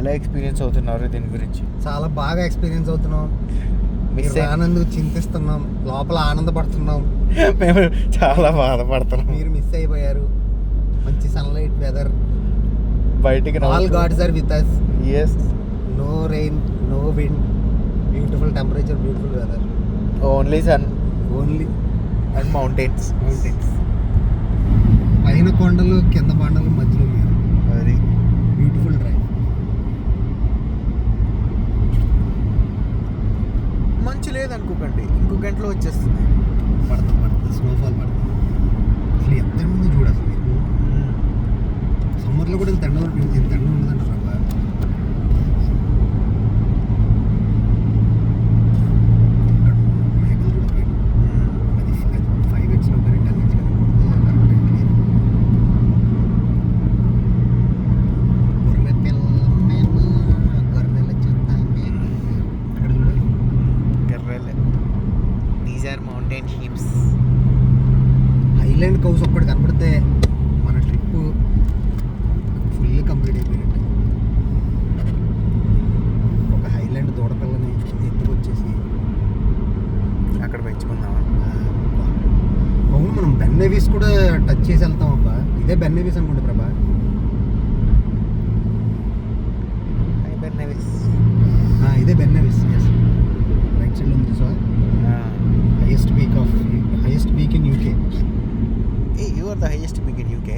ఎలా ఎక్స్పీరియన్స్ అవుతున్నారు దీని గురించి? చాలా బాగా ఎక్స్పీరియన్స్ అవుతున్నాం. మీరు ఆనందం చింతిస్తున్నాం, లోపల ఆనందపడుతున్నాం. మేము చాలా బాధపడుతున్నాం. మీరు మిస్ అయిపోయారు. మంచి సన్లైట్ వెదర్, బయటికి all gods are with us. yes, no rain, no wind, beautiful temperature, beautiful weather, only sun only and mountains. పైన కొండలు కింద కొండలు మధ్యలో మీరు. అది బ్యూటిఫుల్ డ్రైవ్. మంచి లేదనుకోకండి, ఇంకో గంటలో వచ్చేస్తుంది. పడుతుంది స్నోఫాల్ పడుతుంది. అసలు ఎంత ఉందో చూడు. అసలు మీకు సమ్మర్లో కూడా ఇంత ఎండ ఉండదంట ప్రభా. ఇక్కడ మేఘాలు కూడా పైన అది 5x కానీ 10x కానీ కొడితే క్లియర్. గొర్రె పిల్ల మేము గొర్రెల చూద్దామే. అక్కడ చూడాలి. గర్రెలే. These are mountain sheeps. Highland cows ఒక్కటి కనబడితే మన ట్రిప్ ఫుల్ కంప్లీట్ అయిపోయినట్టు. ఒక హైలాండ్ దూడపిల్లని ఎత్తుకొచ్చేసి అక్కడ పెంచుకుందామా? అవును, మనం బెన్ నెవీస్ కూడా టచ్ చేసి వెళ్తాం అబ్బా. ఇదే బెన్ నెవీస్ అనుకుంటే ప్రభా. ఇదే బెన్ నెవీస్. ఎస్, రైట్ సైడ్లో ఉంది చూసా. Highest peak in UK. Hey, you are the highest peak in UK.